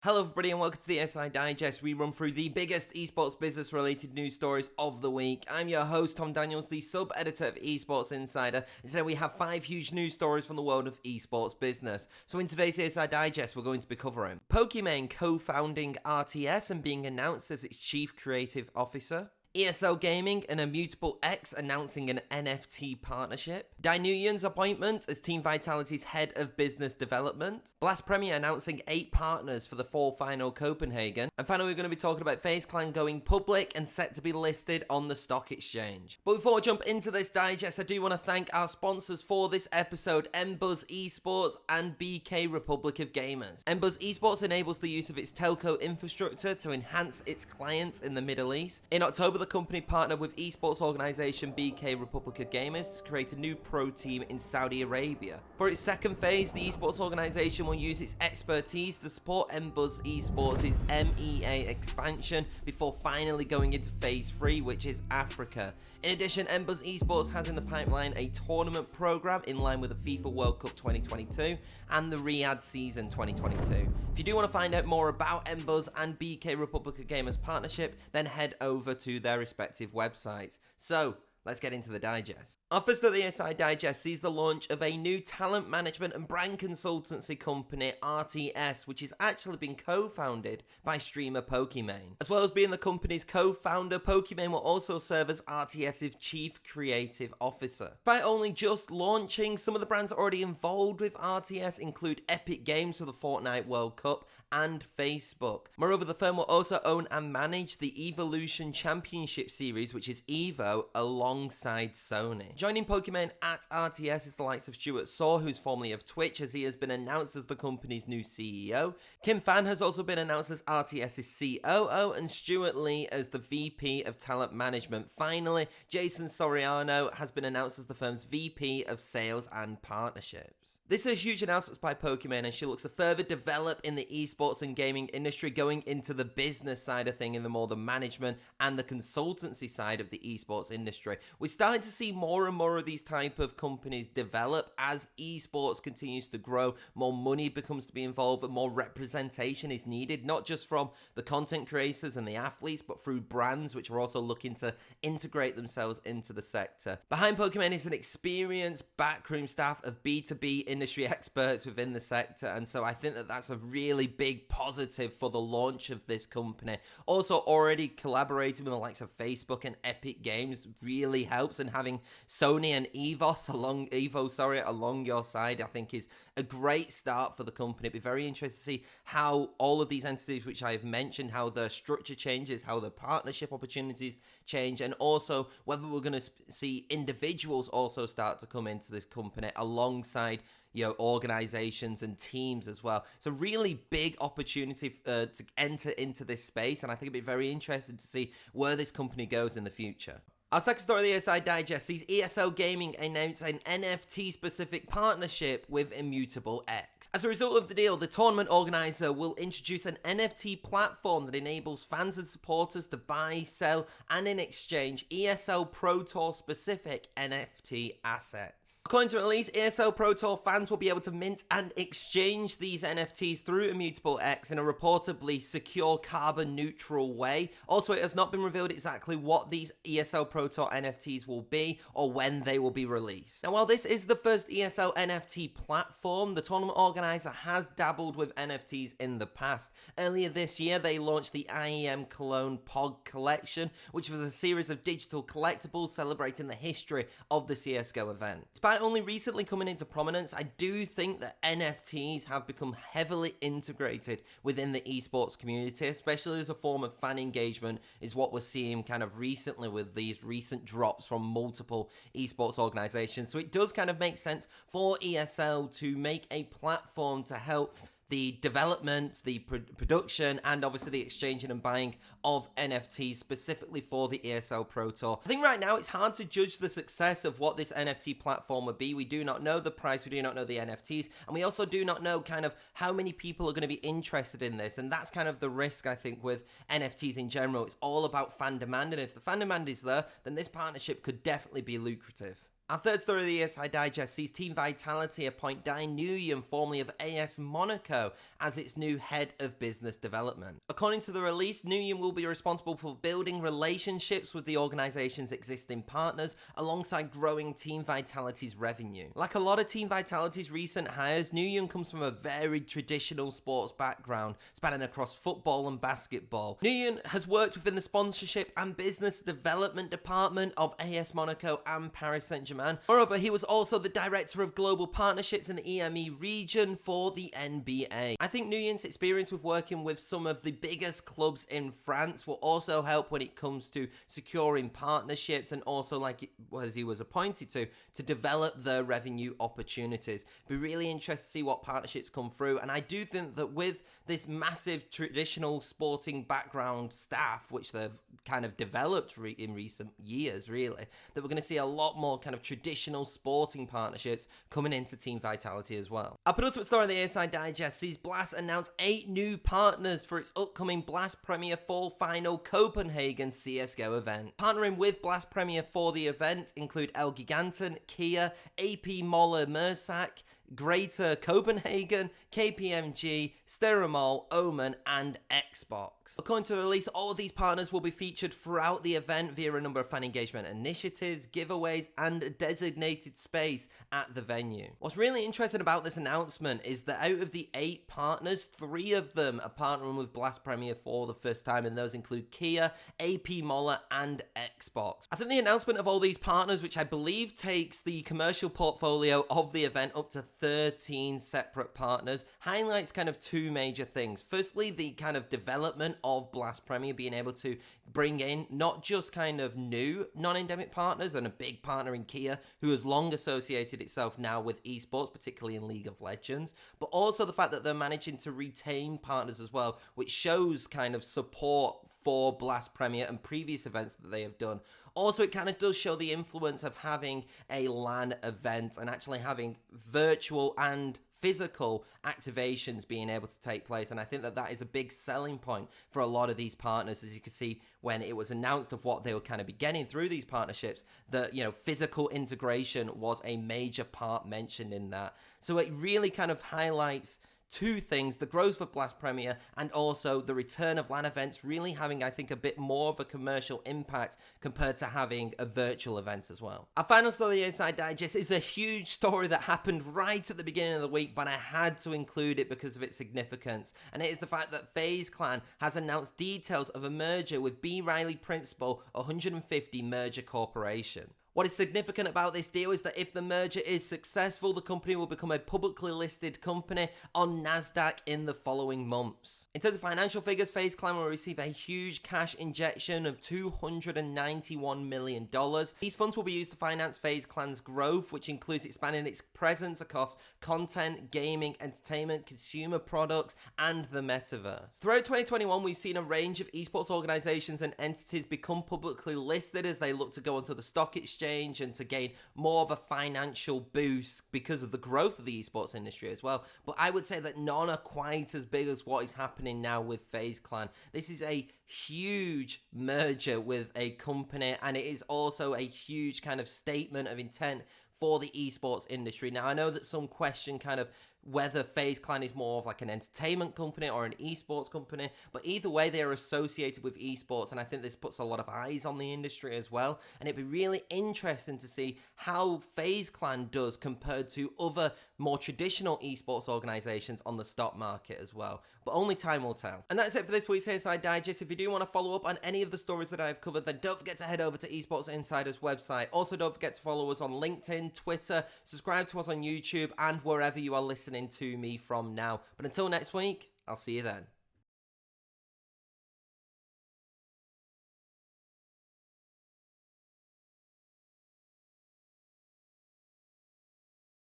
Hello everybody and welcome to the ESI Digest. We run through the biggest esports business related news stories of the week. I'm your host Tom Daniels, the sub-editor of Esports Insider, and today we have 5 huge news stories from the world of esports business. So in today's ESI Digest we're going to be covering Pokimane co-founding RTS and being announced as its chief creative officer, ESL Gaming and Immutable X announcing an NFT partnership, Duy Nguyen's appointment as Team Vitality's head of business development, Blast Premier announcing 8 partners for the Fall Final Copenhagen, and finally we're going to be talking about FaZe Clan going public and set to be listed on the stock exchange. But before we jump into this digest, I do want to thank our sponsors for this episode, Mbuzz Esports and BK Republic of Gamers. Mbuzz Esports enables the use of its telco infrastructure to enhance its clients in the Middle East. In October, the company partnered with esports organization BK Republic of Gamers to create a new pro team in Saudi Arabia. For its second phase, the esports organization will use its expertise to support Mbuzz Esports' MEA expansion before finally going into phase 3, which is Africa. In addition, Mbuzz Esports has in the pipeline a tournament program in line with the FIFA World Cup 2022 and the Riyadh season 2022. If you do want to find out more about Mbuzz and BK Republic of Gamers partnership, then head over to their respective websites. So, let's get into the digest. Our first of the ESI Digest sees the launch of a new talent management and brand consultancy company, RTS, which has actually been co-founded by streamer Pokimane. As well as being the company's co-founder, Pokimane will also serve as RTS's chief creative officer. By only just launching, some of the brands already involved with RTS include Epic Games for the Fortnite World Cup and Facebook. Moreover, the firm will also own and manage the Evolution Championship Series, which is EVO, alongside Sony. Joining Pokimane at RTS is the likes of Stuart Saw, who's formerly of Twitch, as he has been announced as the company's new CEO. Kim Fan has also been announced as RTS's COO, and Stuart Lee as the VP of Talent Management. Finally, Jason Soriano has been announced as the firm's VP of Sales and Partnerships. This is a huge announcement by Pokimane, and she looks to further develop in the esports and gaming industry, going into the business side of things, in the more the management and the consultancy side of the esports industry. We're starting to see more and more of these type of companies develop as esports continues to grow, more money becomes to be involved, and more representation is needed, not just from the content creators and the athletes, but through brands which are also looking to integrate themselves into the sector. Behind Pokimane is an experienced backroom staff of B2B industry experts within the sector, and so I think that that's a really big positive for the launch of this company. Also already collaborating with the likes of Facebook and Epic Games really helps, and having Sony and Evo along your side I think is a great start for the company. It'd be very interesting to see how all of these entities which I have mentioned, how the structure changes, how the partnership opportunities change, and also whether we're going to see individuals also start to come into this company alongside organizations and teams as well. It's a really big opportunity to enter into this space, and I think it'd be very interesting to see where this company goes in the future. Our second story of the ESI Digest sees ESL Gaming announce an NFT-specific partnership with Immutable X. As a result of the deal, the tournament organizer will introduce an NFT platform that enables fans and supporters to buy, sell, and in exchange ESL Pro Tour-specific NFT assets. According to the release, ESL Pro Tour fans will be able to mint and exchange these NFTs through Immutable X in a reportedly secure, carbon-neutral way. Also, it has not been revealed exactly what these ESL Pro Tour NFTs will be or when they will be released. Now, while this is the first ESL NFT platform, the tournament organizer has dabbled with NFTs in the past. Earlier this year, they launched the IEM Cologne Pog Collection, which was a series of digital collectibles celebrating the history of the CSGO event. Despite only recently coming into prominence, I do think that NFTs have become heavily integrated within the esports community, especially as a form of fan engagement, is what we're seeing kind of recently with these recent drops from multiple esports organizations. So it does kind of make sense for ESL to make a platform to help the development, the production, and obviously the exchanging and buying of NFTs specifically for the ESL Pro Tour. I think right now it's hard to judge the success of what this NFT platform would be. We do not know the price, we do not know the NFTs, and we also do not know kind of how many people are going to be interested in this, and that's kind of the risk, I think, with NFTs in general. It's all about fan demand, and if the fan demand is there, then this partnership could definitely be lucrative. Our third story of the ESI Digest sees Team Vitality appoint Duy Nguyen, formerly of AS Monaco, as its new head of business development. According to the release, Nguyen will be responsible for building relationships with the organization's existing partners alongside growing Team Vitality's revenue. Like a lot of Team Vitality's recent hires, Nguyen comes from a very traditional sports background, spanning across football and basketball. Nguyen has worked within the sponsorship and business development department of AS Monaco and Paris Saint-Germain. Moreover, he was also the director of global partnerships in the EME region for the NBA. I think Nguyen's experience with working with some of the biggest clubs in France will also help when it comes to securing partnerships and also, like as he was appointed to develop the revenue opportunities. Be really interested to see what partnerships come through, and I do think that with this massive traditional sporting background staff, which they've kind of developed in recent years, really, that we're going to see a lot more kind of traditional sporting partnerships coming into Team Vitality as well. Our penultimate story of the ESI Digest sees Blast announce 8 new partners for its upcoming Blast Premier Fall Final Copenhagen CSGO event. Partnering with Blast Premier for the event include El Giganten, Kia, AP Moller Mersak, Greater Copenhagen, KPMG, Sterimol, Omen, and Xbox. According to the release, all of these partners will be featured throughout the event via a number of fan engagement initiatives, giveaways, and a designated space at the venue. What's really interesting about this announcement is that out of the 8 partners, 3 of them are partnering with Blast Premier for the first time, and those include Kia, AP Moller, and Xbox. I think the announcement of all these partners, which I believe takes the commercial portfolio of the event up to 13 separate partners, highlights kind of 2 major things. Firstly, the kind of development of Blast Premier being able to bring in not just kind of new non-endemic partners and a big partner in Kia, who has long associated itself now with esports, particularly in League of Legends, but also the fact that they're managing to retain partners as well, which shows kind of support for Blast Premier and previous events that they have done. Also, it kind of does show the influence of having a LAN event and actually having virtual and physical activations being able to take place, and I think that that is a big selling point for a lot of these partners, as you can see when it was announced of what they were kind of be getting through these partnerships, that, you know, physical integration was a major part mentioned in that. So it really kind of highlights 2 things: the growth of Blast Premier and also the return of LAN events really having, I think, a bit more of a commercial impact compared to having a virtual event as well. Our final story inside Digest is a huge story that happened right at the beginning of the week, but I had to include it because of its significance, and it is the fact that FaZe Clan has announced details of a merger with B. Riley Principal 150 Merger Corporation. What is significant about this deal is that if the merger is successful, the company will become a publicly listed company on NASDAQ in the following months. In terms of financial figures, FaZe Clan will receive a huge cash injection of $291 million. These funds will be used to finance FaZe Clan's growth, which includes expanding its presence across content, gaming, entertainment, consumer products, and the metaverse. Throughout 2021, we've seen a range of esports organizations and entities become publicly listed as they look to go onto the stock exchange and to gain more of a financial boost because of the growth of the esports industry as well. But I would say that none are quite as big as what is happening now with FaZe Clan. This is a huge merger with a company, and it is also a huge kind of statement of intent for the esports industry. Now, I know that some question kind of whether FaZe Clan is more of like an entertainment company or an esports company, but either way they are associated with esports, and I think this puts a lot of eyes on the industry as well, and it'd be really interesting to see how FaZe Clan does compared to other more traditional esports organizations on the stock market as well, but only time will tell. And that's it for this week's ESI Digest. If you do want to follow up on any of the stories that I've covered, then don't forget to head over to Esports Insider's website. Also, don't forget to follow us on LinkedIn, Twitter, subscribe to us on YouTube, and wherever you are listening to me from now. But until next week, I'll see you then.